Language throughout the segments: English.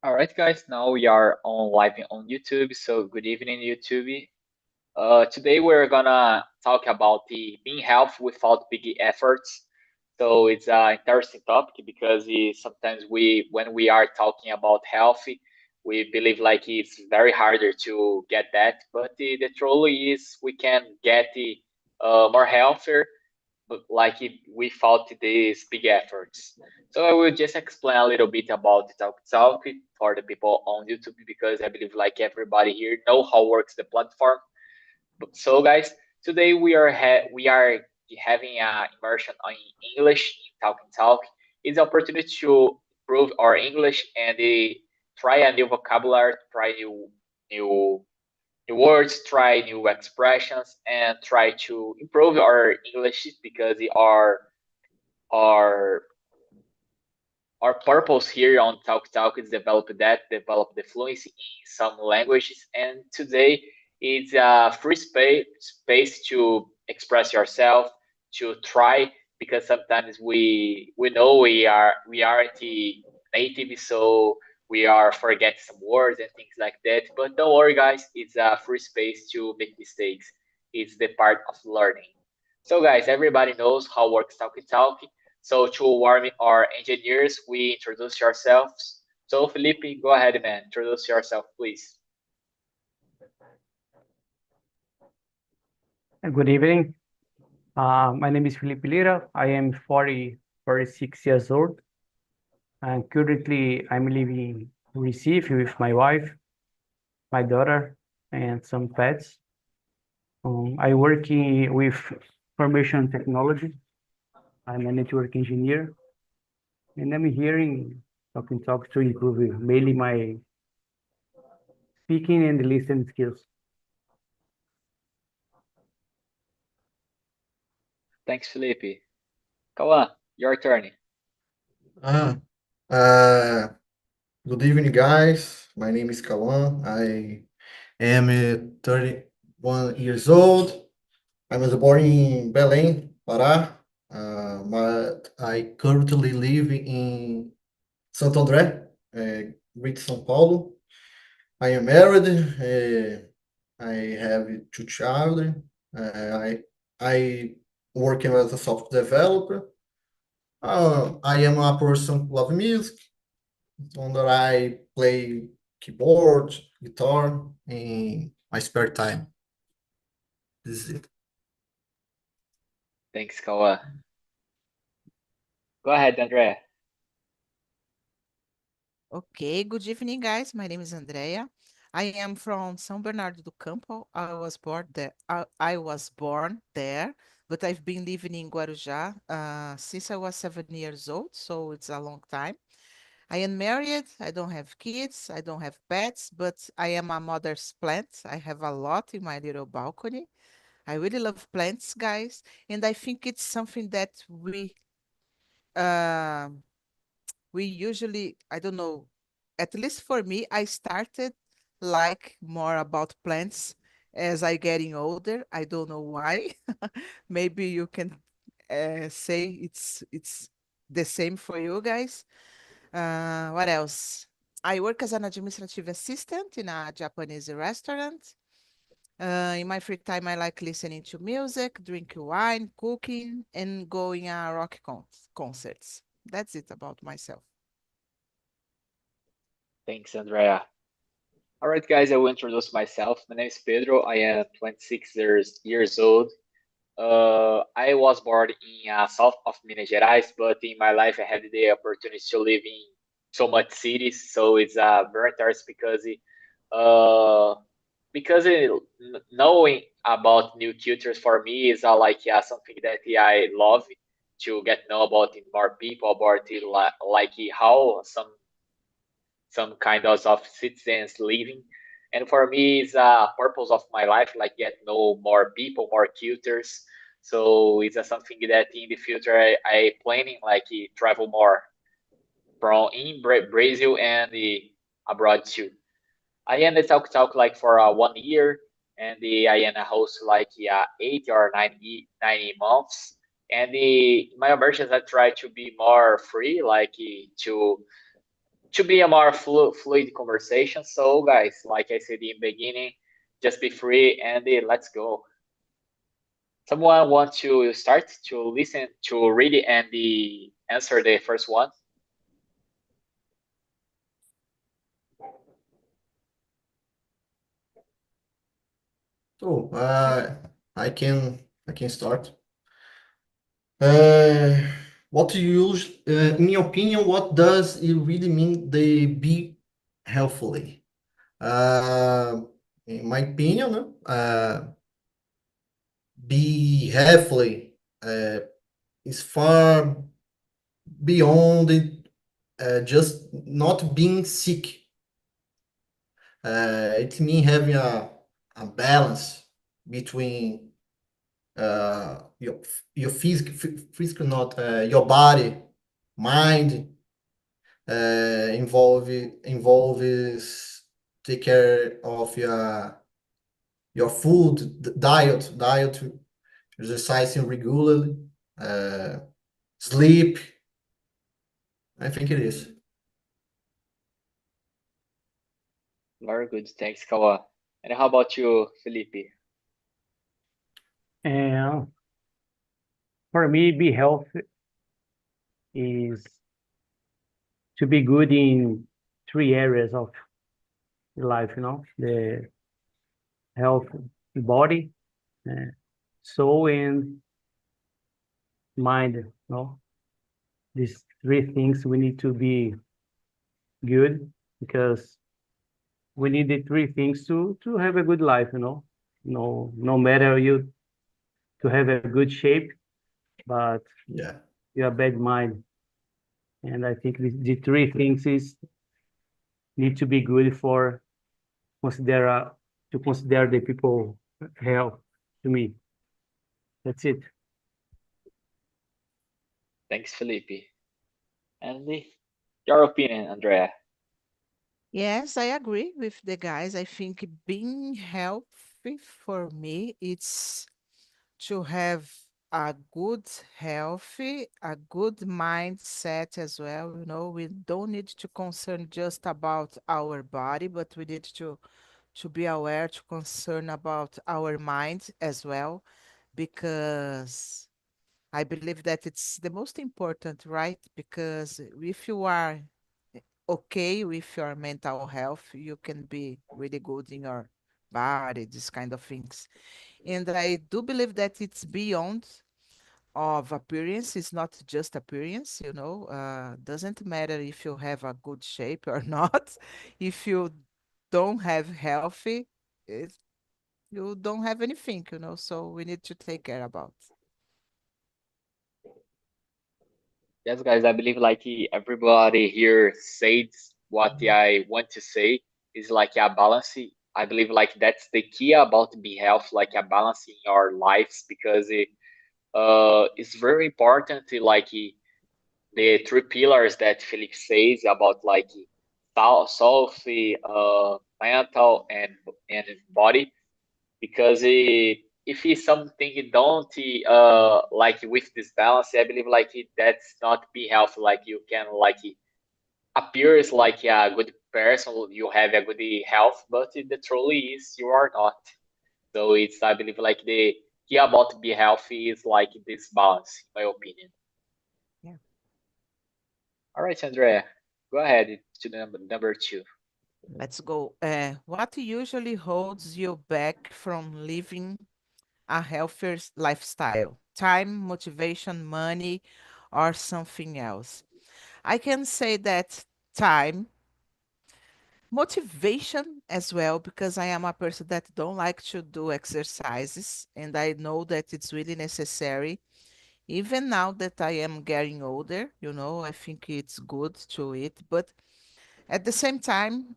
All right, guys. Now we are on live on YouTube. So good evening, YouTube. Today we're gonna talk about the being healthy without big efforts. So it's an interesting topic because sometimes when we are talking about healthy, we believe like it's very harder to get that. But the truth is we can get more healthier but like without these big efforts. So I will just explain a little bit about the Talk for the people on YouTube because I believe like everybody here know how works the platform. So guys, today we are having a immersion on English in Talk. It's an opportunity to improve our English and try a new vocabulary, try new new words, try new expressions, and try to improve our English because our our purpose here on Talk is develop the fluency in some languages. And today it's a free space to express yourself, to try because sometimes we know we aren't native, so we are forget some words and things like that. But don't worry, guys, it's a free space to make mistakes. It's the part of learning. So, guys, everybody knows how works Talk. So to warm our engineers, we introduce ourselves. So Felipe, go ahead, man. Introduce yourself, please. Good evening. My name is Felipe Lira. I am 46 years old, and currently I'm living in Recife with my wife, my daughter, and some pets. I work with information technology. I'm a network engineer, and I'm hearing talk to improve mainly my speaking and listening skills. Thanks, Felipe. Kawan, your turn. Ah, uh, Good evening, guys. My name is Kawan. I am 31 years old. I was born in Belém, Pará, but I currently live in Santo André, Great São Paulo. I am married. I have two children. I working as a software developer. I am a person who love music. On that I play keyboard, guitar in my spare time. This is it. Thanks, Kawan. Go ahead, Andrea. Okay, good evening, guys. My name is Andrea. I am from São Bernardo do Campo. I was born there, but I've been living in Guarujá since I was 7 years old, so it's a long time. I am married. I don't have kids. I don't have pets, but I am a mother's plant. I have a lot in my little balcony. I really love plants, guys, and I think it's something that uh, we usually, I don't know, at least for me, I started like more about plants as I getting older. I don't know why. Maybe you can say it's the same for you guys. What else? I work as an administrative assistant in a Japanese restaurant. In my free time, I like listening to music, drinking wine, cooking, and going rock concerts. That's it about myself. Thanks, Andrea. All right, guys, I will introduce myself. My name is Pedro. I am 26 years old. I was born in south of Minas Gerais, but in my life I had the opportunity to live in so much cities. So it's very interesting uh, knowing about new cultures for me is like something that I love to get know about it more people about it, like how some kind of citizens living. And for me, it's a purpose of my life, like get know more people, more cultures. So it's something that in the future I planning like travel more from in Brazil and abroad too. I am the talk like for 1 year, and I am a host like 8 or 9 months. And my immersions I try to be more free, like to to be a more fluid conversation. So, guys, like I said in the beginning, just be free and let's go. Someone want to start to listen to read it and answer the first one? So, I can start. What do you use, in your opinion, what does it really mean they be healthily? In my opinion, be healthily is far beyond it, just not being sick. It means having a balance between your physical, not your body, mind, involves take care of your food, diet, exercising regularly, uh, sleep. I think it is. Very good. Thanks, Kawa. And how about you, Felipe? And for me, be healthy is to be good in three areas of life, the health, body, uh, soul, and mind, These three things we need to be good because we need the three things to have a good life, No matter you to have a good shape, but Yeah. you have bad mind. And I think the three things is need to be good for consider to consider the people health to me. That's it. Thanks, Felipe. And your opinion, Andrea? Yes, I agree with the guys. I think being healthy for me, it's to have a good healthy, a good mindset as well. We don't need to concern just about our body, but we need to be aware, to concern about our mind as well, because I believe that it's the most important, right? Because if you are okay with your mental health, you can be really good in your body, these kind of things. And I do believe that it's beyond of appearance. It's not just appearance, doesn't matter if you have a good shape or not. If you don't have healthy, it, you don't have anything, so we need to take care about. Yes, guys, I believe like everybody here says what I want to say is like a balance. I believe like that's the key about be health, like a balance in your lives because it's very important to like the three pillars that Felix says about like soul, mental and body because if it's something you don't like with this balance, I believe like that's not be healthy. Like you can like appears like a good person, you have a good health, but the truly is you are not. So it's I believe like the key about be healthy is like this balance, in my opinion. Yeah. All right, Andrea, go ahead to the number two. Let's go. What usually holds you back from living a healthier lifestyle? Time, motivation, money, or something else? I can say that time, motivation as well, because I am a person that don't like to do exercises, and I know that it's really necessary. Even now that I am getting older, I think it's good to eat, but at the same time,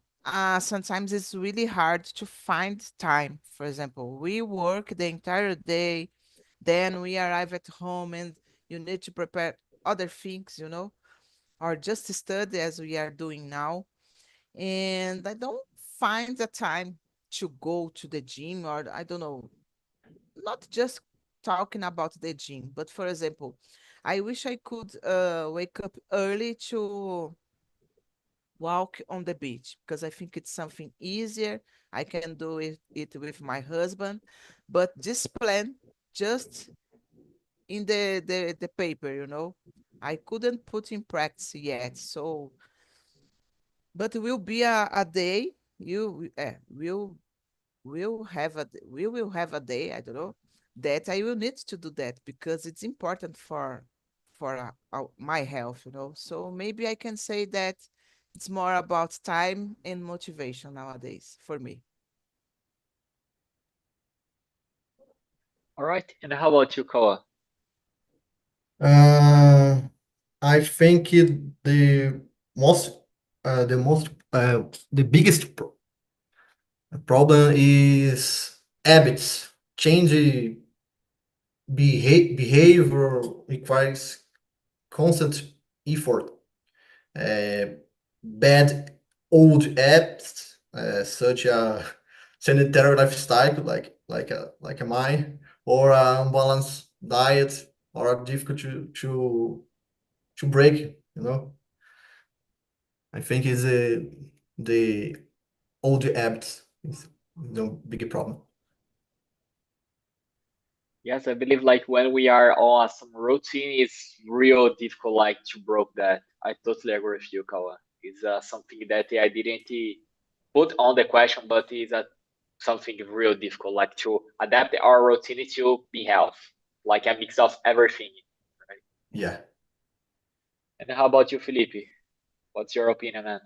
sometimes it's really hard to find time. For example, we work the entire day, then we arrive at home and you need to prepare other things, or just study as we are doing now. And I don't find the time to go to the gym, or I don't know, not just talking about the gym, but for example, I wish I could wake up early to walk on the beach, because I think it's something easier. I can do it with my husband, but this plan just in the paper, you know, I couldn't put in practice yet. So, but will be a day we will have a day, I don't know, that I will need to do that because it's important for my health, you know. So maybe I can say that it's more about time and motivation nowadays for me. All right. And how about you, Koa? I think most, the biggest problem is habits. Change behavior requires constant effort. Bad old apps, such a sanitary lifestyle like mine, or unbalanced diet, are difficult to break. You know, I think is the old apps is the big problem. Yes, I believe like when we are on some routine, it's real difficult like to break that. I totally agree with you, Kawa. It's something that I didn't put on the question, but it's something real difficult, like to adapt our routine to be health, like a mix of everything. Right? Yeah. And how about you, Felipe? What's your opinion, man?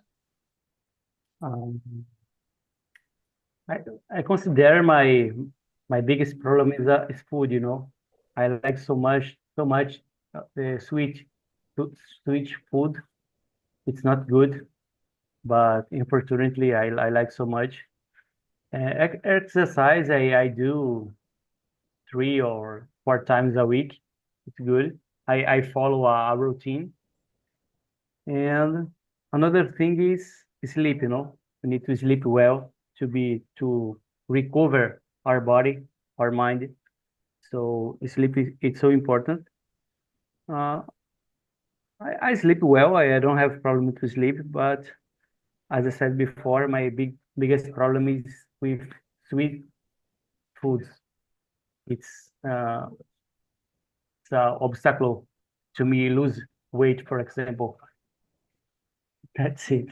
Um, I I consider my biggest problem is food, you know. I like so much sweet sweet food. It's not good, but unfortunately I like so much. Exercise I do 3 or 4 times a week. It's good. I follow a routine. And another thing is sleep, you know. We need to sleep well to recover our body, our mind. So sleep is it's so important. Uh, I sleep well. I don't have problem to sleep, but as I said before, my biggest problem is with sweet foods. It's it's an obstacle to me lose weight, for example. That's it.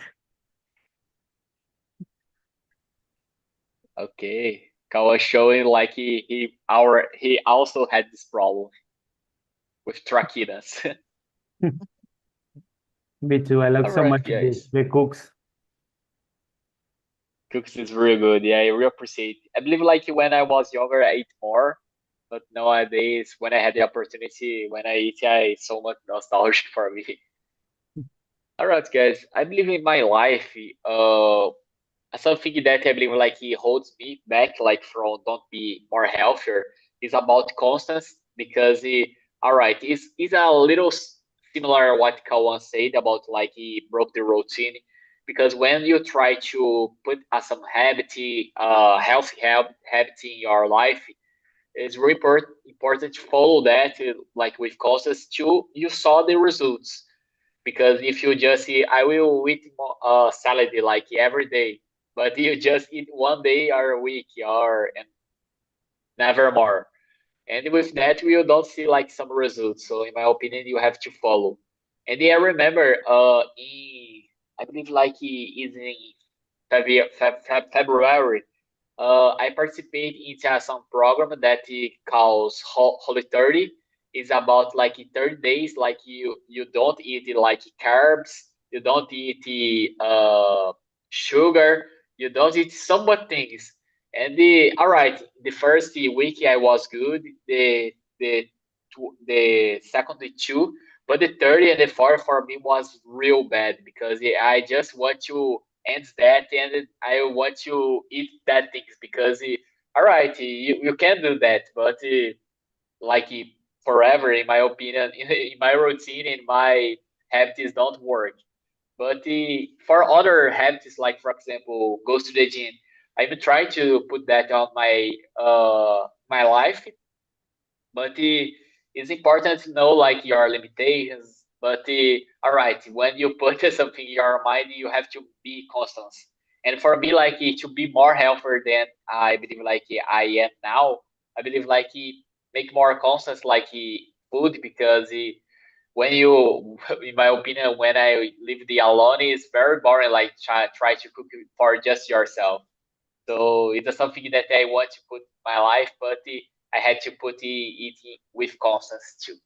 Okay. Kawa showing like he also had this problem with traquinas. Me too. I like All so right, much guys. the cooks. Cooks is really good. Yeah, I really appreciate. I believe like when I was younger, I ate more, but nowadays when I had the opportunity, when I eat, yeah, it's so much nostalgic for me. All right, guys. I believe in my life, something that I believe like it holds me back, like from don't be more healthier, is about constance because all right, is a little similar what Kawan said about like he broke the routine because when you try to put some habit, healthy habit in your life, it's really important to follow that like with constance till you saw the results because if you just eat, I will eat salad like every day, but you just eat one day or a week or and never more. And with that, we don't see like some results. So in my opinion, you have to follow. And then I remember, I believe like is in February, I participate in some program that it calls Holy 30. It's about like 30 days, like you don't eat like carbs, you don't eat sugar, you don't eat some much things. And all right, the first week I was good, the second two, but the third and the fourth for me was real bad because I just want to end that and I want to eat that things because all right, you can do that, but like forever, in my opinion, in my routine, in my habits don't work. But for other habits, like for example, goes to the gym, I've tried to put that on my life, but it's important to know like your limitations, But all right, when you put something in your mind, you have to be constant. And for me, like to be more healthier than I believe like I am now, I believe like make more constant like food because when you, in my opinion, when I live the alone, it's very boring. Like try to cook it for just yourself. So it's something that I want to put in my life, but I had to put eating with constance too.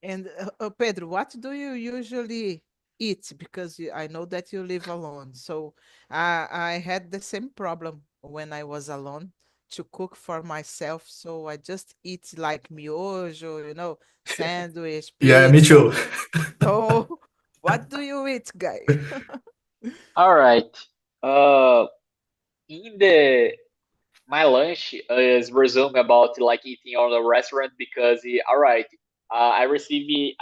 And Pedro, what do you usually eat? Because I know that you live alone. So I had the same problem when I was alone to cook for myself. So I just eat like miojo, sandwich, Yeah, me pizza. too. So what do you eat, guy? All right. Uh, in the my lunch is resumed about like eating on the restaurant because all right, I receive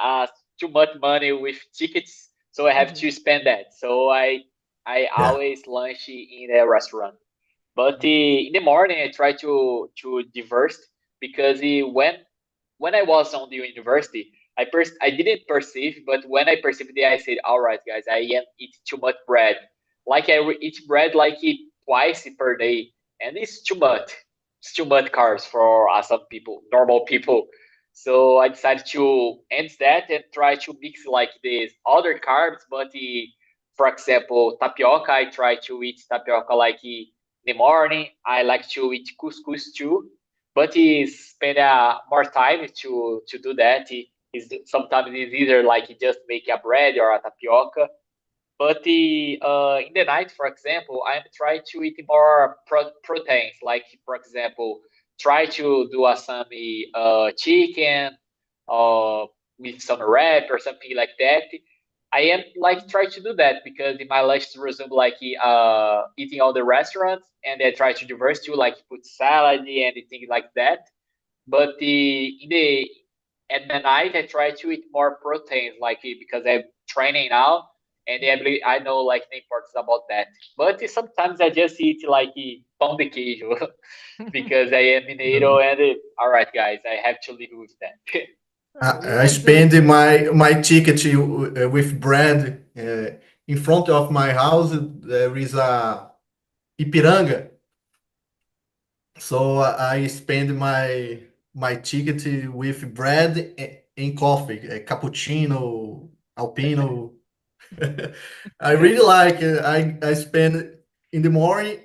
too much money with tickets, so I have Mhm. to spend that. So I Yeah. always lunch in a restaurant. But Okay. in the morning, I try to diverse because when I was on the university, I didn't perceive, but when I perceived it, I said, "All right, guys, I am eating too much bread. Like eat bread like twice per day, and it's too much. It's too much carbs for some people, normal people." So I decided to end that and try to mix like these other carbs, but for example, tapioca. I try to eat tapioca like in the morning. I like to eat couscous too, but he spend more time to do that. Sometimes it's either like just make a bread or a tapioca. But in the night, for example, I'm trying to eat more proteins. Like for example, try to do some chicken uh, with some wrap or something like that. I am like try to do that because in my lunch resume like eating all the restaurants and I try to diverse to like put salad and anything like that. But in the at the night, I try to eat more proteins, like because I'm training now, and I know like the importance about that. But sometimes I just eat like pão de queijo because I am mineiro, and all right, guys, I have to live with that. You I can do spend it. my ticket with bread in front of my house. There is a Ipiranga, so I spend my ticket with bread and coffee, cappuccino, alpino. I really like it. I spend in the morning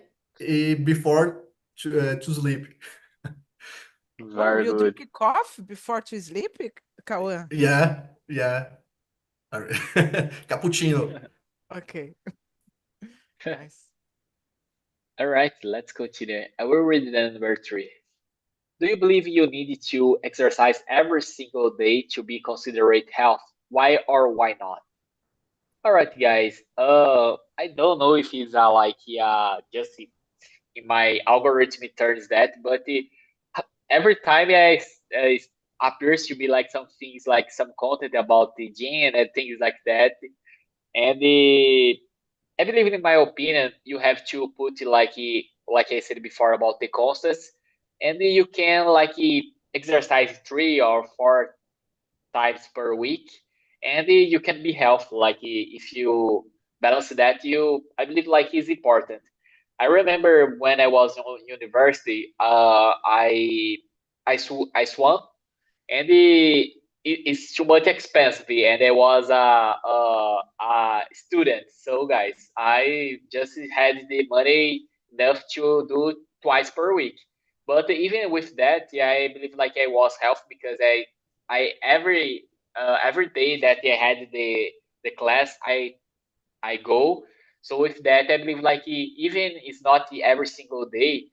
before to sleep. Oh, Very you good. drink coffee before to sleep, Kawan? Yeah, yeah. Cappuccino. Okay, nice. All right, let's continue. I will read the number 3. Do you believe you need to exercise every single day to be considered health? Why or why not? All right, guys. I don't know if it's like just in my algorithm it turns that, but every time I appears to be like some things like some content about the gene and things like that, and I believe in my opinion you have to put like I said before about the constants, and you can like exercise 3 or 4 times per week, and you can be healthy. Like if you balance that, you I believe like is important. I remember when I was in university, I swam, and it's too much expensive, and I was a student. So guys, I just had the money enough to do twice per week. But even with that, yeah, I believe like I was healthy because I every day that I had the class, I go. So with that, I believe like even it's not every single day.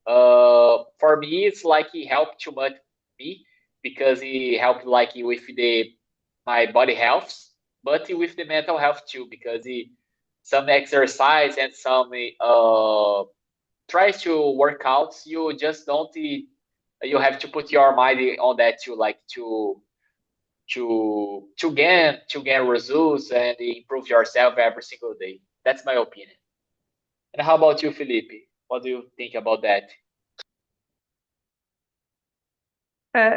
For me, it's like it helped too much me because it helped like with the my body health, but with the mental health too because some exercise and some tries to work out. You just don't. You have to put your mind on that too, like to gain results and improve yourself every single day. That's my opinion. And how about you, Felipe? What do you think about that?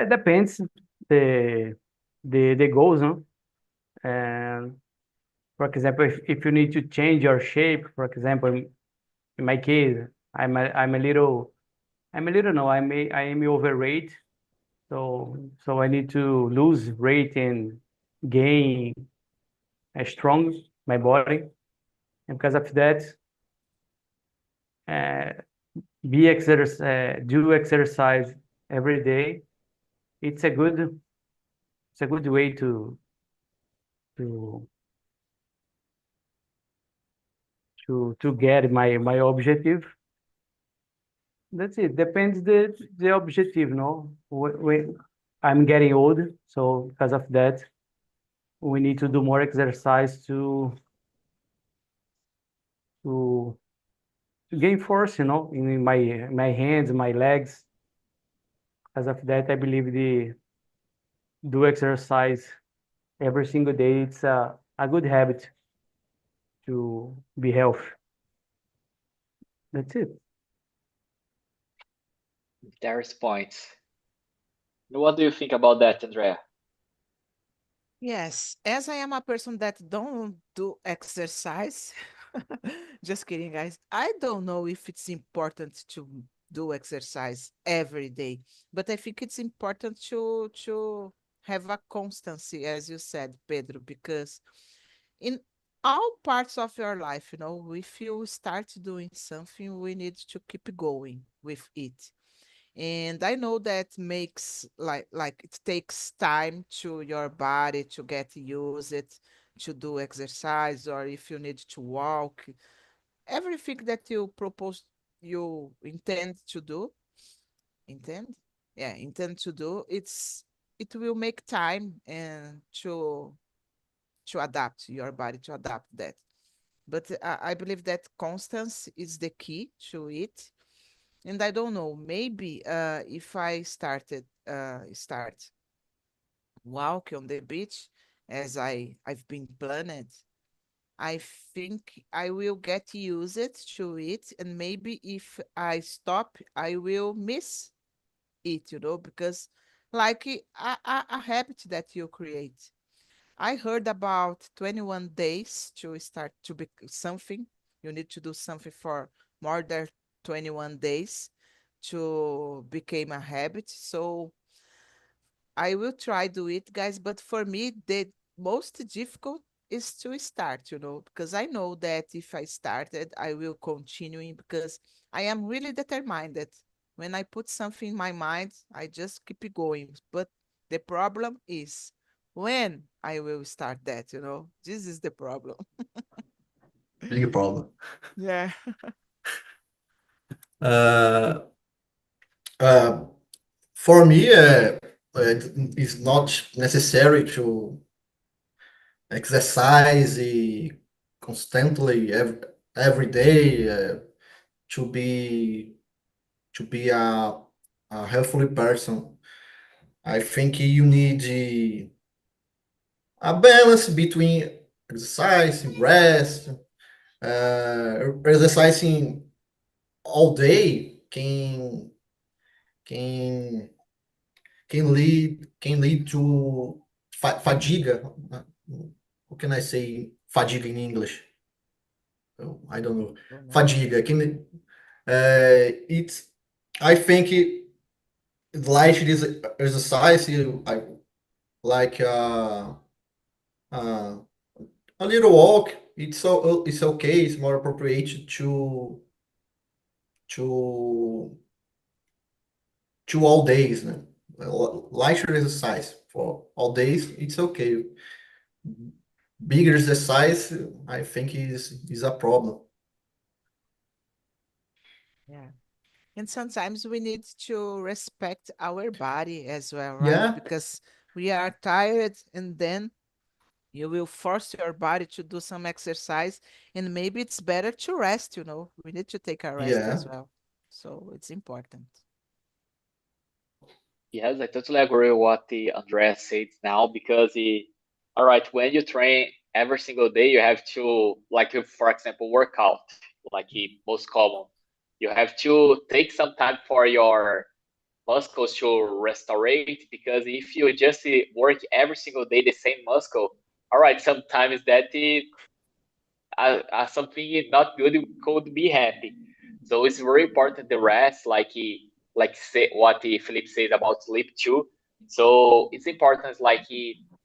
Depends the goals, no? And for example, if you need to change your shape, for example, in my case, I'm a little no, I am overweight, so I need to lose weight and gain strong my body, and because of that, uh, do exercise every day. It's a good way to get my objective. That's it. Depends the objective, no? When I'm getting old, so because of that, we need to do more exercise to gain force, in my hands, my legs. Because of that, I believe the do exercise every single day. It's a good habit to be healthy. That's it. There's points. What do you think about that, Andrea? Yes, as I am a person that don't do exercise, just kidding, guys. I don't know if it's important to do exercise every day, but I think it's important to have a constancy, as you said, Pedro, because in all parts of your life, if you start doing something, we need to keep going with it. And I know that makes like it takes time to your body to get used it, to do exercise, or if you need to walk, everything that you propose, you intend intend to do, it will make time and to adapt your body, to adapt that. But I believe that constance is the key to it. And I don't know, maybe if I start walk on the beach as I've been planned, I think I will get used to it, and maybe if I stop, I will miss it, because like a habit that you create. I heard about 21 days to start to be something. You need to do something for more than 21 days to become a habit. So I will try do it, guys. But for me, the most difficult is to start, because I know that if I started, I will continue because I am really determined that when I put something in my mind, I just keep it going. But the problem is when I will start that, this is the problem. Big problem. Yeah. Uh, uh, for me, it's not necessary to exercise constantly every day to be a healthy person. I think you need a balance between exercise, rest, exercising all day can can lead to fatigue. How can I say fatigue in English? Oh, I don't know. Don't know. Fatigue. It's. I think light is exercise. Like uh, a little walk. It's okay. It's more appropriate to all days. Né? Light exercise for all days. It's okay. Bigger exercise, I think is a problem. Yeah. And sometimes we need to respect our body as well, right? Yeah, Because we are tired, and then you will force your body to do some exercise, and maybe it's better to rest, We need to take a rest yeah, as well. So it's important. Yes, I totally agree with what the Andrea said now because all right, when you train every single day, you have to, like, for example, workout, like most common. You have to take some time for your muscles to restaurate because if you just work every single day the same muscle, all right, sometimes that something not good could be happy. So it's very important the rest, like say what Philip says about sleep too. So it's important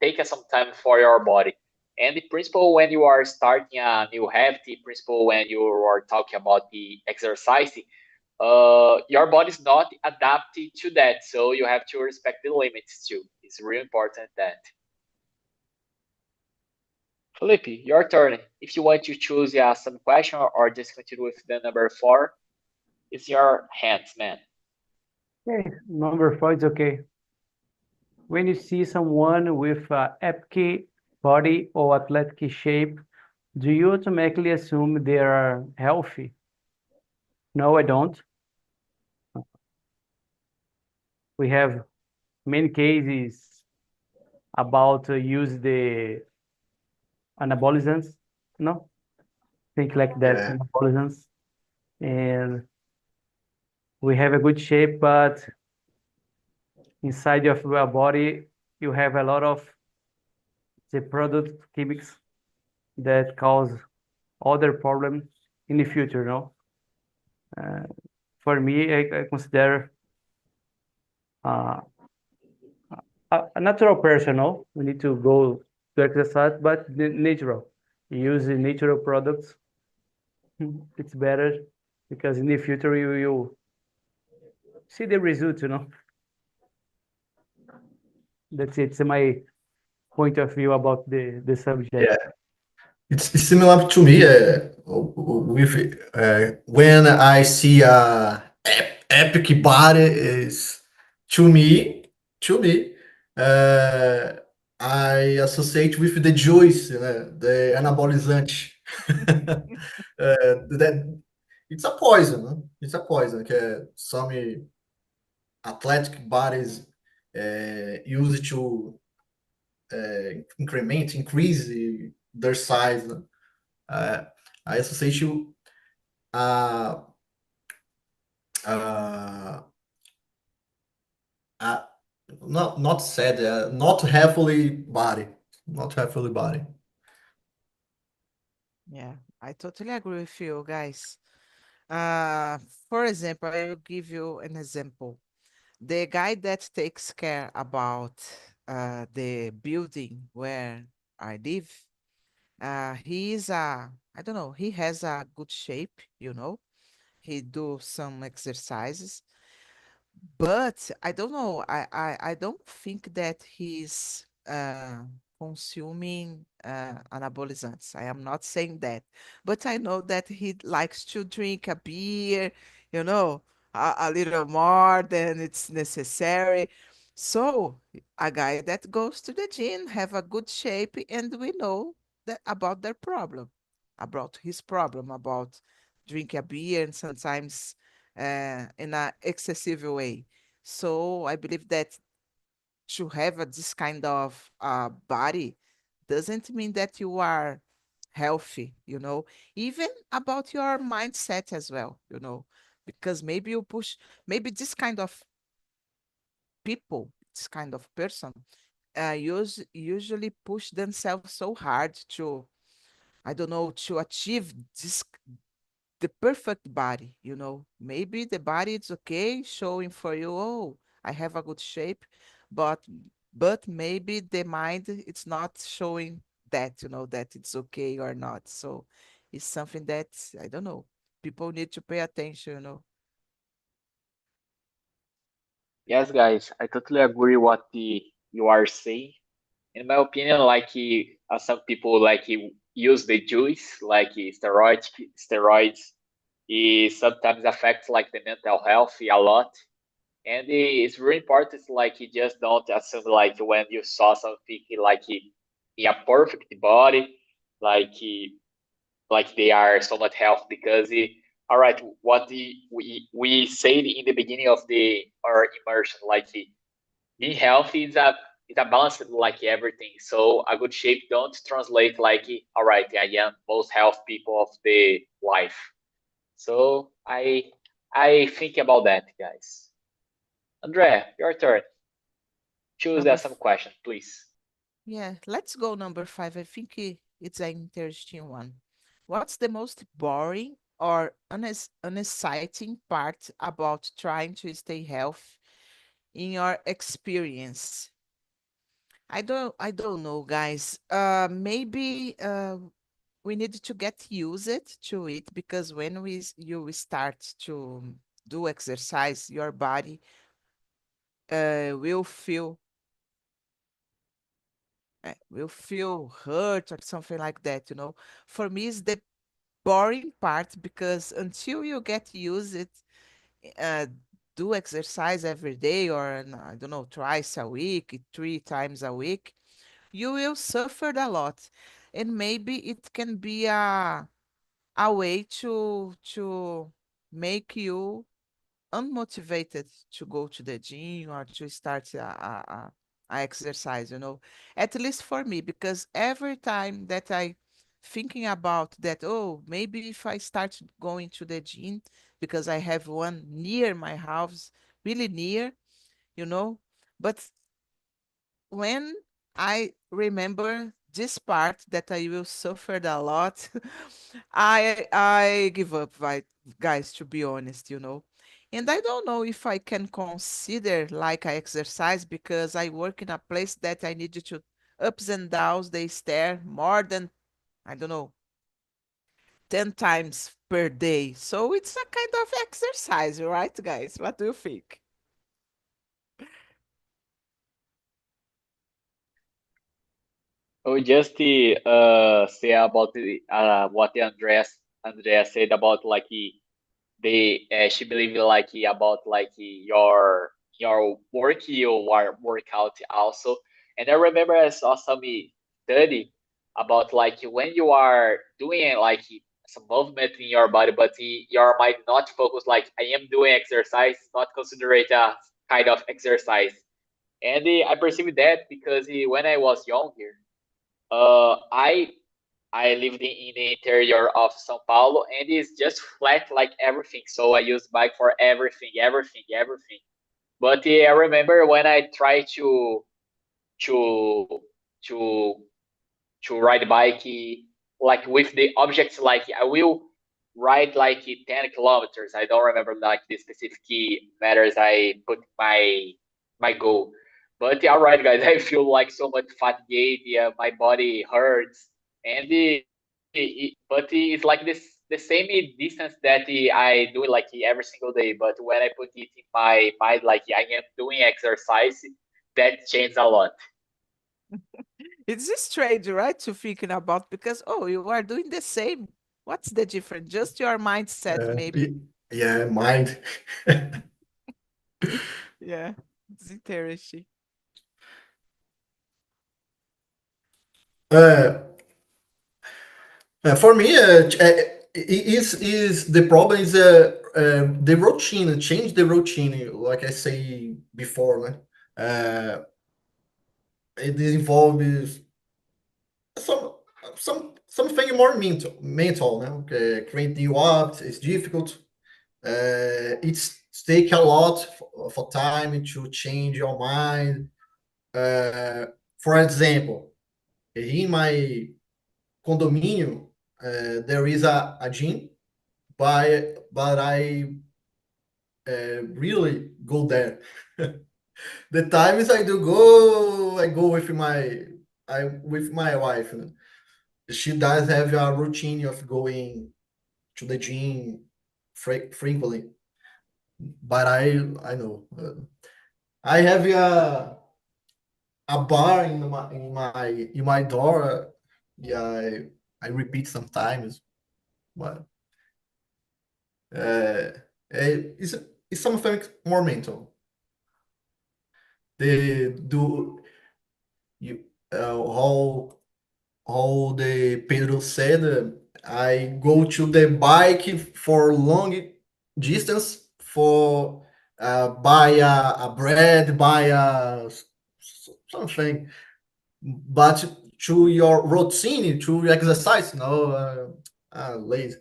take some time for your body. And the principle when you are starting a new habit, the principle when you are talking about the exercise, your body is not adapted to that. So you have to respect the limits too. It's really important that. Felipe, your turn. If you want to choose some question or just continue with the number 4, it's your hands, man. Okay, number 4 is okay. When you see someone with a epic body or athletic shape, do you automatically assume they are healthy? No, I don't. We have many cases about use the anabolizants, no? Think like that, Yeah. anabolizants. And we have a good shape, but inside of your body, you have a lot of the product chemics that cause other problems in the future, no? Uh, for me, I consider uh, a natural person, no? We need to go to exercise, but natural. Use the natural products. It's better because in the future you will see the result, you know. That's it. It's my point of view about the subject. Yeah. It's similar to me with when I see a epic body is to me uh, I associate with the juice, the anabolizante. That it's a poison, no? It's a poison. Some athletic bodies use it to increase their size. No? I associate you uh, uh, uh, not sad, not healthily body, not healthily body. Yeah, I totally agree with you guys. Uh, for example, I will give you an example. The guy that takes care about the building where I live, he is I don't know, he has a good shape, you know. He do some exercises, but I don't know. I don't think that he's consuming anabolizants. I am not saying that, but I know that he likes to drink a beer, you know, a little more than it's necessary. So a guy that goes to the gym have a good shape, and we know that about their problem, about his problem, about drink a beer and sometimes in an excessive way. So I believe that to have this kind of body doesn't mean that you are healthy, you know, even about your mindset as well, you know, because maybe you push, maybe this kind of people, this kind of person, usually push themselves so hard to, I don't know, to achieve this the perfect body, you know. Maybe the body is okay, showing for you, oh, I have a good shape, but maybe the mind it's not showing that, you know, that it's okay or not. So it's something that I don't know. People need to pay attention, you know. Yes, guys, I totally agree what you are saying. In my opinion, some people use the juice, steroids, it sometimes affects like the mental health a lot. And it's really important, you just don't assume when you saw something in a perfect body, like they are so much health because all right, we said in the beginning of the our immersion, being healthy is a balance everything. So a good shape don't translate all right, I am most health people of the life. So I think about that, guys. Andrea, your turn. Choose Number some question, please. Yeah, let's go number 5. I think it's an interesting one. What's the most boring or unexciting part about trying to stay healthy in your experience? I don't know, guys. Maybe we need to get used to it because when you start to do exercise, your body will feel hurt or something like that, you know. For me, it's the boring part because until you get used it, uh, do exercise every day or I don't know, twice a week, 3 times a week, you will suffer a lot, and maybe it can be a way to make you unmotivated to go to the gym or to start a exercise, you know. At least for me, because every time that I thinking about that, oh, maybe if I start going to the gym, because I have one near my house, really near, you know. But when I remember this part that I will suffer a lot, I give up, right, guys, to be honest, you know. And I don't know if I can consider like I exercise because I work in a place that I need to ups and downs the stair more than, I don't know, 10 times per day. So it's a kind of exercise, right, guys? What do you think? Oh, just to say about what the Andrea said about like she believe like about like your work your workout also. And I remember I saw some study about like when you are doing like some movement in your body, but your mind not focused like I am doing exercise, not consider it a kind of exercise. And I perceived that because when I was younger, uh, I I lived in the interior of São Paulo, and it's just flat like everything. So I use bike for everything, everything, everything. But I remember when I tried to to to ride bike, like with the objects, like I will ride like 10 kilometers. I don't remember like the specific meters I put my goal. But all right, guys, I feel like so much fatigue. Yeah, my body hurts, and but it's like the same distance that I do like every single day. But when I put it in my mind, like I am doing exercise, that changed a lot. It's strange, right, to thinking about because oh, you are doing the same. What's the difference? Just your mindset, maybe. Yeah, mind. Yeah, it's interesting. Uh, for me, is the problem is the routine, change the routine, like I say before, né? It involves some something more mental, né? Create new apps is difficult. It's take a lot for time to change your mind. For example, in my condomínio, there is a gym, but I really go there. The times I do go, I go with my wife. She does have a routine of going to the gym frequently, but I know I have a bar in my door. Yeah, I repeat sometimes, but uh, it's something more mental. They do you how the Pedro said. I go to the bike for long distance for buy a bread, buy something, but to your routine, to exercise, no, lazy.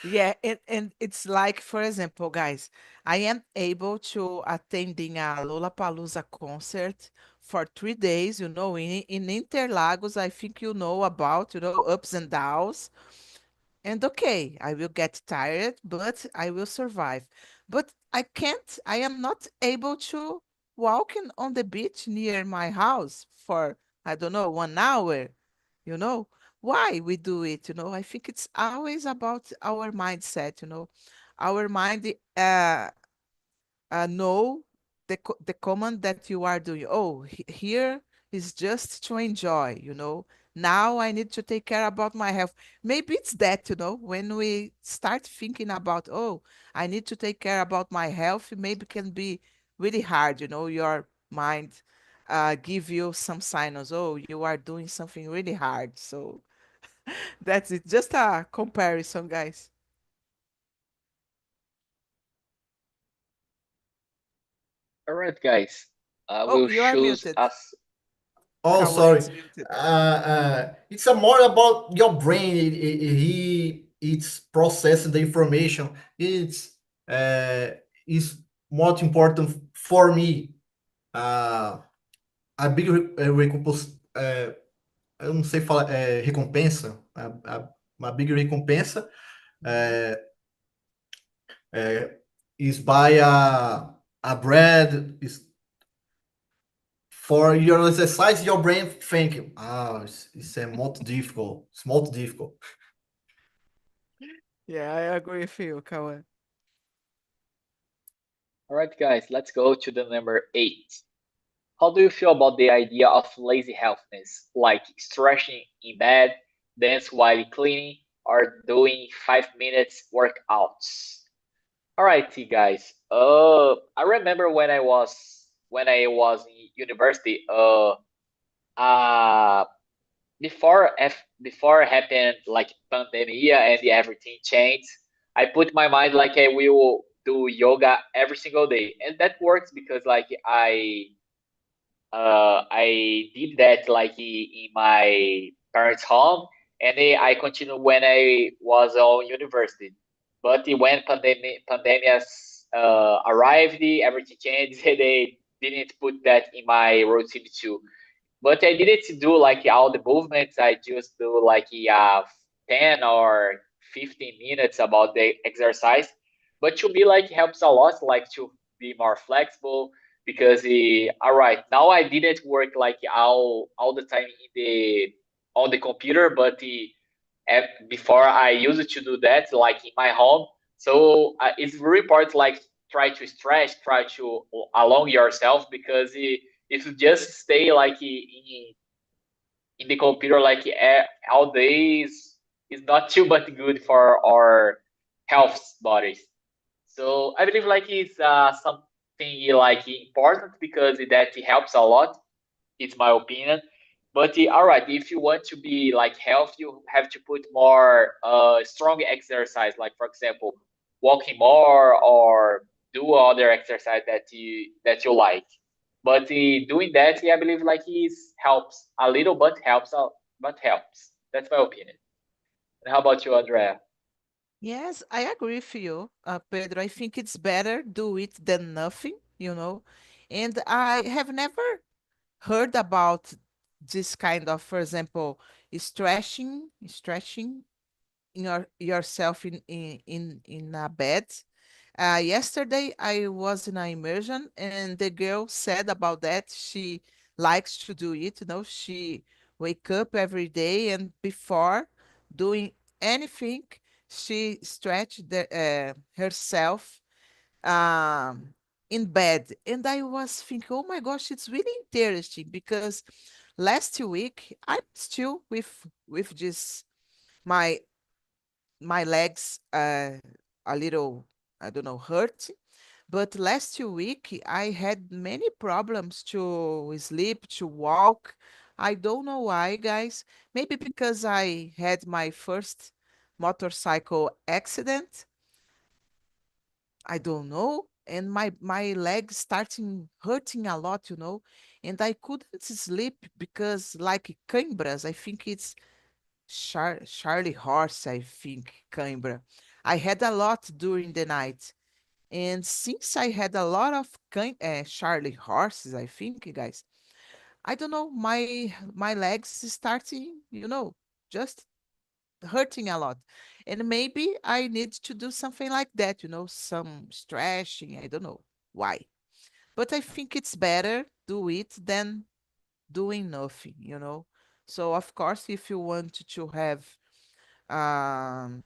Yeah, and it's like, for example, guys, I am able to attending a Lollapalooza concert for 3 days, in Interlagos. I think you know about, ups and downs. And okay, I will get tired, but I will survive. But I am not able to walk on the beach near my house for, I don't know, 1 hour, you know. Why we do it, I think it's always about our mindset, Our mind know the command that you are doing. Oh, here is just to enjoy, Now I need to take care about my health. Maybe it's that, when we start thinking about, oh, I need to take care about my health, maybe can be really hard, your mind give you some signals. Oh, you are doing something really hard. So that's it. Just a comparison, guys. All right, guys. I Oh, will you are choose muted. us. Oh, Kawan sorry. is muted. It's a more about your brain. It's processing the information. It's more important for me. Uh, a big recompensa. Eu não sei falar. Recompensa. Uma big recompensa. Is buy a bread. Is for your exercise, your brain thinking, it's muito difficult. It's muito difficult. Yeah, I agree with you, Kawan. All right, guys, let's go to the number 8. How do you feel about the idea of lazy healthiness, like stretching in bed, dance while cleaning, or doing 5 minutes workouts? All right, guys. I remember when I was in university. Uh, before happened like pandemic and everything changed. I put my mind like I will do yoga every single day, and that works because like I did that like in my parents' home, and then I continued when I was on university. But when pandemic arrived, everything changed. They didn't put that in my routine too. But I didn't do like all the movements. I just do like 10 or 15 minutes about the exercise. But to me, like helps a lot, like to be more flexible because all right, now I didn't work like all the time in the on the computer, but before I used to do that like in my home. So it's very important like try to stretch, try to along yourself because if you just stay like in the computer like all days is not too much good for our health bodies. So I believe like it's something like important because that helps a lot. It's my opinion. But all right, if you want to be like health, you have to put more strong exercise, like for example, walking more or do other exercise that you like. But doing that, I believe like it helps a little, but helps. That's my opinion. And how about you, Andrea? Yes, I agree with you, Pedro. I think it's better do it than nothing, And I have never heard about this kind of, for example, stretching yourself in a bed. Yesterday I was in an immersion and the girl said about that she likes to do it. She wake up every day and before doing anything, she stretched herself um, in bed. And I was thinking, oh my gosh, it's really interesting because last week I'm still with this my my legs a little, I don't know, hurt. But last week I had many problems to sleep, to walk. I don't know why, guys. Maybe because I had my first motorcycle accident. I don't know. And my legs starting hurting a lot, and I couldn't sleep because like cãibras, I think it's Charlie horse, I think, cãibra. I had a lot during the night. And since I had a lot of Charlie horses, I think, guys, I don't know, my legs starting, just hurting a lot. And maybe I need to do something like that, some stretching. I don't know why. But I think it's better do it than doing nothing. So of course, if you want to have um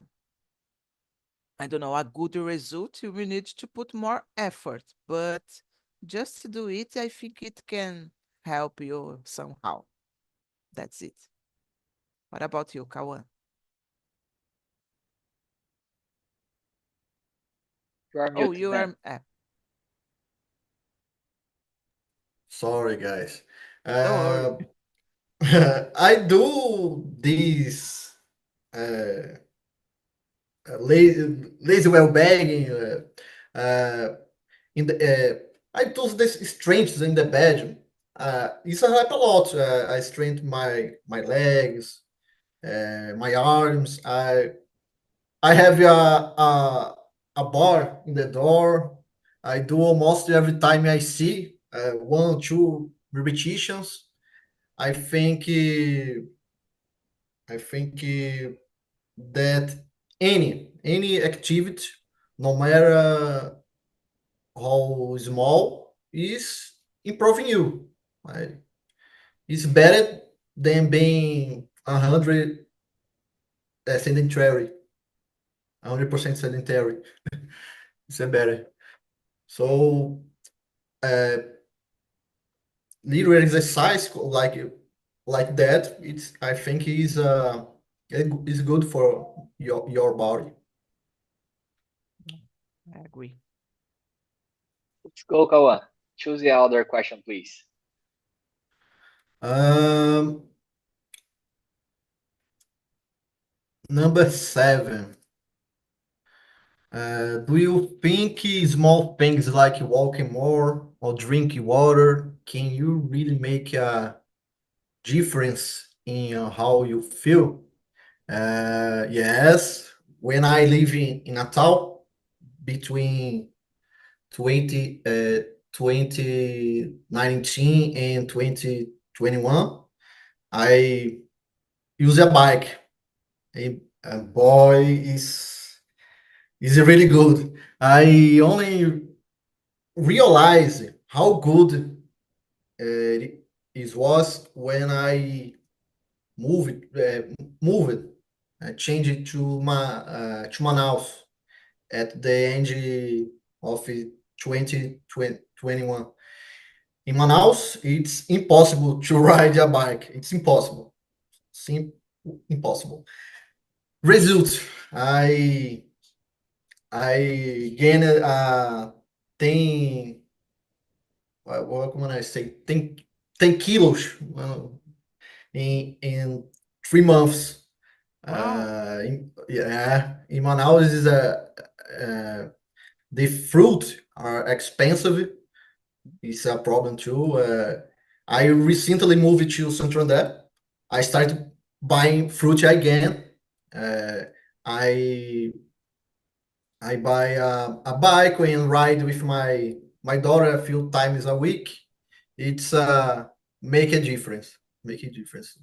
I don't know, a good result, you will need to put more effort. But just to do it, I think it can help you somehow. That's it. What about you, Kawan? You are Oh, muted, you man. are. Sorry, guys. Don't worry. Uh, I do this uh, lazy well-being. In the I do this strengths in the bed. It's help a lot. I strengthen my legs, my arms. I have a bar in the door. I do almost every time I see one, two repetitions. I think I think that any activity, no matter how small, is improving you. Right? It's better than being 100% sedentary. It's better. So uh, little exercise like that, it's I think is good for your body. I agree. Let's go, Kawan. Choose the other question, please. Number 7. Do you think small things like walking more or drinking water can you really make a difference in how you feel? Yes. When I live in Natal between 2019 and 2021, I use a bike. A boy is really good. I only realize how good it was when I moved, changed it to Manaus at the end of 2021. In Manaus, it's impossible to ride a bike. It's impossible. Sim Impossible. Results. I gained 10, what can I say? 10 kilos in 3 months. Wow. Yeah, in Manaus the fruit are expensive. It's a problem too. I recently moved to Santander. I started buying fruit again. Uh, I I buy a bike and ride with my daughter a few times a week. It's make a difference. Make a difference.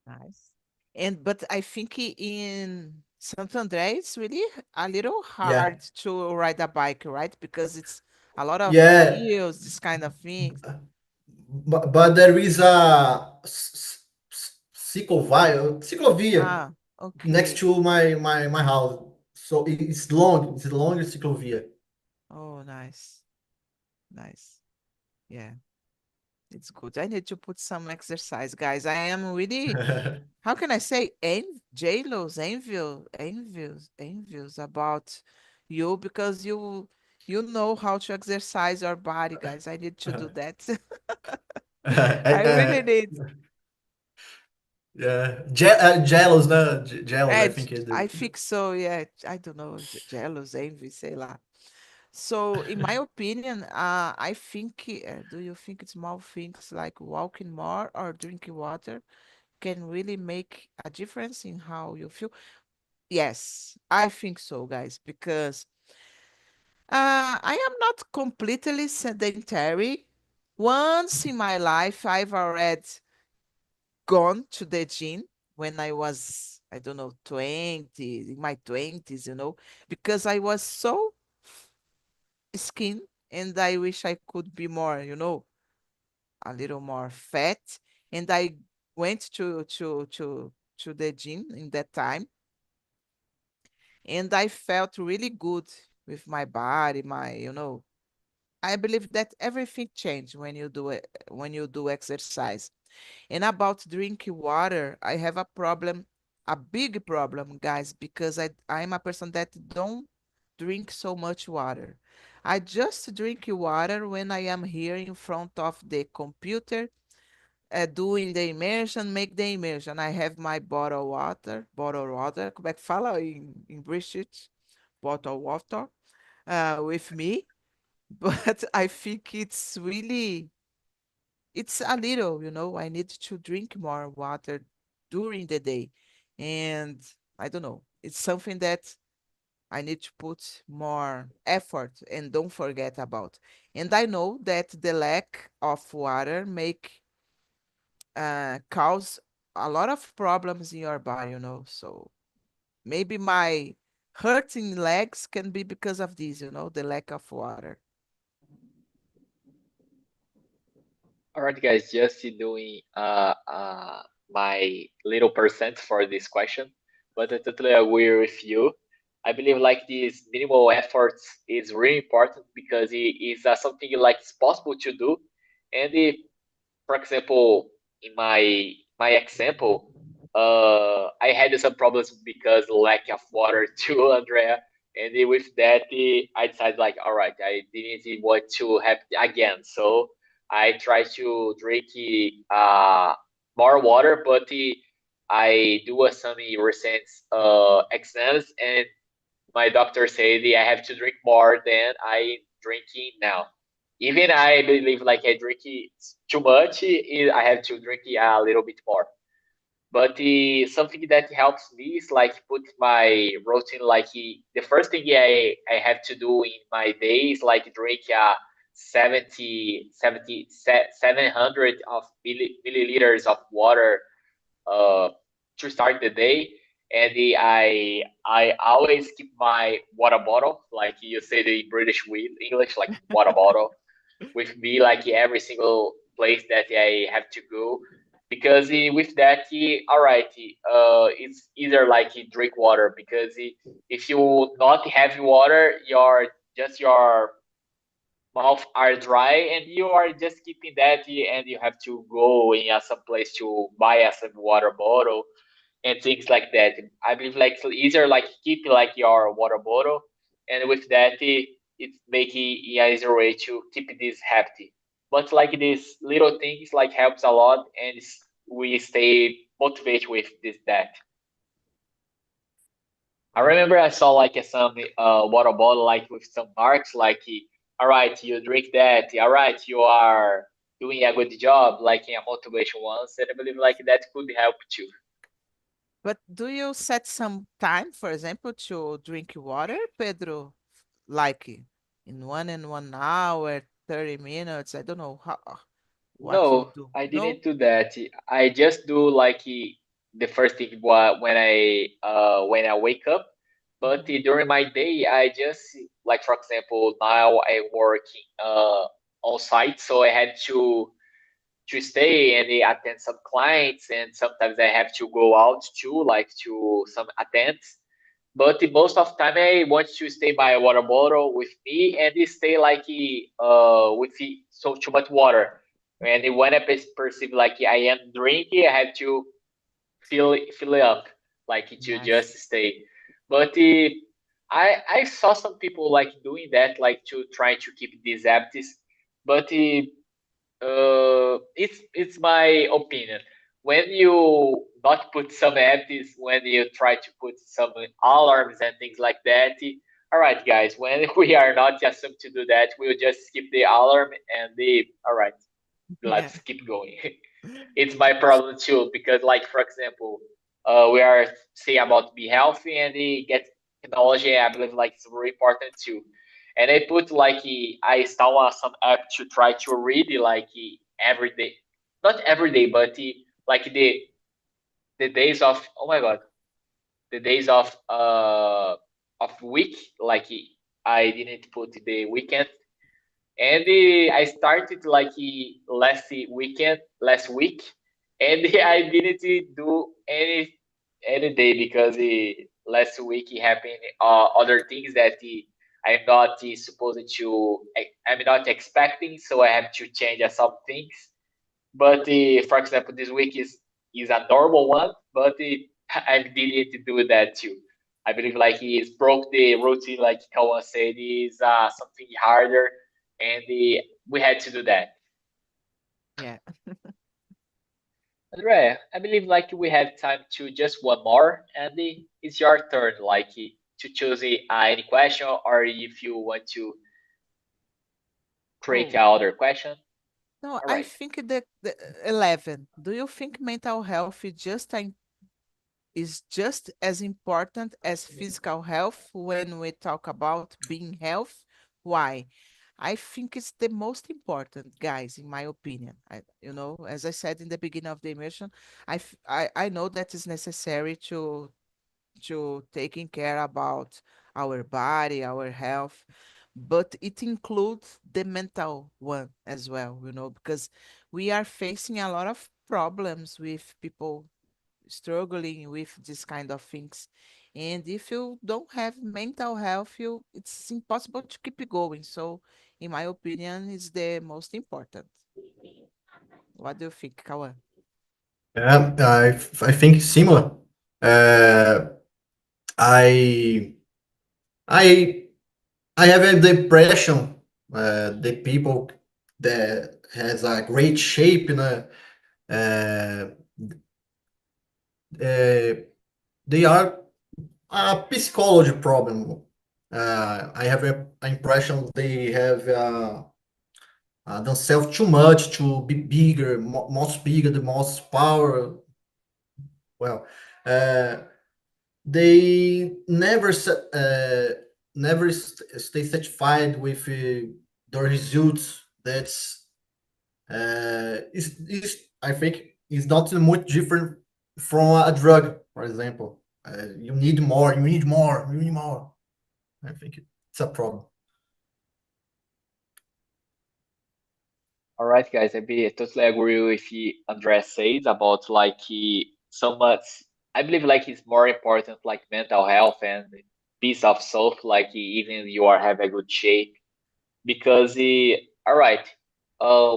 Nice. But I think in Santander it's really a little Yeah, hard to ride a bike, right? Because it's a lot of yeah. hills, this kind of things. But there is a ciclovia Ah, next okay. to my house. So it's long. It's a longer ciclovia. Oh, nice. Nice. Yeah, it's good. I need to put some exercise, guys. I am really, how can I say, jealous, envious about you because you know how to exercise your body, guys. I need to do that. I really need. Yeah, jealous, no, jealous. I think it. I think so. Yeah, I don't know, jealous, envy, sei lá. So, in my opinion, I think, do you think small things like walking more or drinking water can really make a difference in how you feel? Yes, I think so, guys, because I am not completely sedentary, Once in my life, I've already gone to the gym when I was, I don't know, 20, in my 20s, because I was so skin and I wish I could be more, a little more fat. And I went to the gym in that time, and I felt really good with my body, I believe that everything changed when you do it, when you do exercise. And about drinking water, I have a problem, a big problem, guys, because I'm a person that don't drink so much water. I just drink water when I am here in front of the computer, doing the immersion, make the immersion. I have my bottle water, como é que fala em British? Bottle water, with me. But I think it's a little, I need to drink more water during the day. And I don't know, it's something that I need to put more effort and don't forget about. And I know that the lack of water make cause a lot of problems in your body, So maybe my hurting legs can be because of this, the lack of water. All right, guys, just doing my little percent for this question, but I totally agree with you. I believe like this minimal efforts is really important because it is something like it's possible to do, and for example, in my example, I had some problems because lack of water too, Andrea. And with that, I decided like, all right, I didn't want to have it again, so I try to drink more water, but I do some recent exams, and my doctor said I have to drink more than I drinking now. Even I believe like I drink it too much, I have to drink it a little bit more. But something that helps me is like put my routine like the first thing I have to do in my day is like drink 700 of milliliters of water uh, to start the day. And I always keep my water bottle, like you say the British with English, like water bottle, with me like every single place that I have to go. Because with that, all right, it's either like drink water because if you not have water, your mouth are dry and you are just keeping that and you have to go in some place to buy some water bottle and things like that. I believe like it's easier like keep like your water bottle, and with that it make it easier way to keep this happy. But like these little things like helps a lot, and we stay motivated with this that. I remember I saw like some water bottle like with some marks like, all right, you drink that, all right, you are doing a good job, like in a motivation once, and I believe like that could help too. But do you set some time, for example, to drink water, Pedro? Like in 1 hour, 30 minutes? I don't know what you No, do. I No? didn't do that. I just do like the first thing when I wake up. But Mhm. during my day, I just like for example now I work on site, so I had to stay and attend some clients, and sometimes I have to go out too, like to some attends. But most of the time, I want to stay my water bottle with me and stay like with so too much water. And when I perceive like I am drinking, I have to fill it up, like to Nice. just stay. But I saw some people like doing that, like to try to keep these habits. But it's my opinion. When you not put some habits, when you try to put some alarms and things like that, all right, guys. When we are not assumed to do that, we'll just skip the alarm and the all right. Yeah. Let's keep going. It's my problem too because, like for example, we are saying about be healthy and get technology. I believe like it's very important too. And I put like I install some app to try to read like every day, not every day, but like the days of, oh my god, the days of week, like I didn't put the weekend. And I started like last week, and I didn't do any day because last week it happened other things that I'm not supposed to. I'm not expecting, so I have to change some things. But for example, this week is a normal one, but I didn't do that too. I believe like he broke the routine, like Kawan said, is something harder, and we had to do that. Yeah. Andrea, I believe like we have time to just one more, and it's your turn, like to choose any question, or if you want to create Oh, another question. no, All I right. think the 11. Do you think mental health is just as important as physical health when we talk about being health? Why? I think it's the most important, guys, in my opinion. As I said in the beginning of the immersion, I know that it's necessary to taking care about our body, our health, but it includes the mental one as well, because we are facing a lot of problems with people struggling with this kind of things. And if you don't have mental health, it's impossible to keep it going. So, in my opinion, it's the most important. What do you think, Kawan? Yeah, I think similar. Uh, I I I have the impression the people that has a great shape, uh, uh, they are a psychology problem. I have an impression they have themselves too much to be bigger, most bigger, the most power. Well, uh, they never stay satisfied with the results. That's is I think is not much different from a drug, for example. You need more, you need more, you need more. I think it's a problem. All right, guys, totally agree with Andrea says about like so much. I believe like it's more important like mental health and peace of soul, like even you are have a good shape because all right,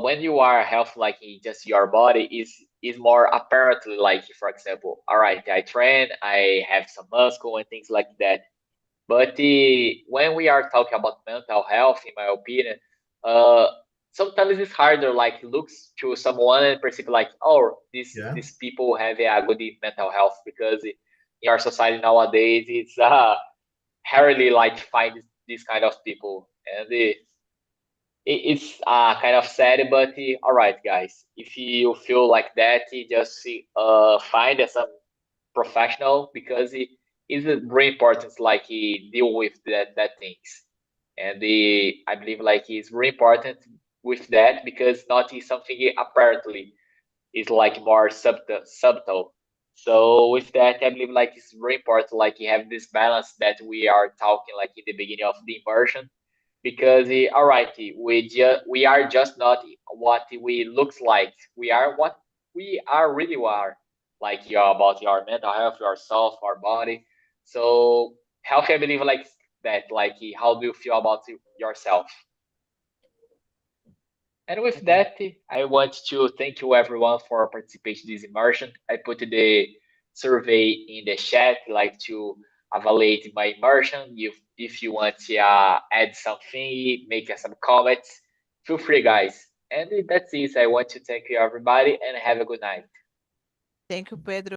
when you are health like just your body is more apparently like for example, all right, I train, I have some muscle and things like that. But when we are talking about mental health, in my opinion, uh, sometimes it's harder. Like looks to someone and perceive like, oh, Yeah. these people have a good mental health because in our society nowadays it's rarely like find these kind of people, and it's kind of sad. But all right, guys, if you feel like that, just find some professional because it is very important like he deal with that things, and I believe like it's very important with that because not is something apparently is like more subtle. So with that, I believe like it's very important like you have this balance that we are talking like in the beginning of the immersion, because all right, we are just not what we looks like. We are what we are really are. Like about your mental health, yourself, our body. So health, I believe like that. Like how do you feel about yourself? And with Okay. that, I want to thank you everyone for participating in this immersion. I put the survey in the chat, like to evaluate my immersion. If you want to add something, make some comments, feel free, guys. And that's it. I want to thank you everybody and have a good night. Thank you, Pedro.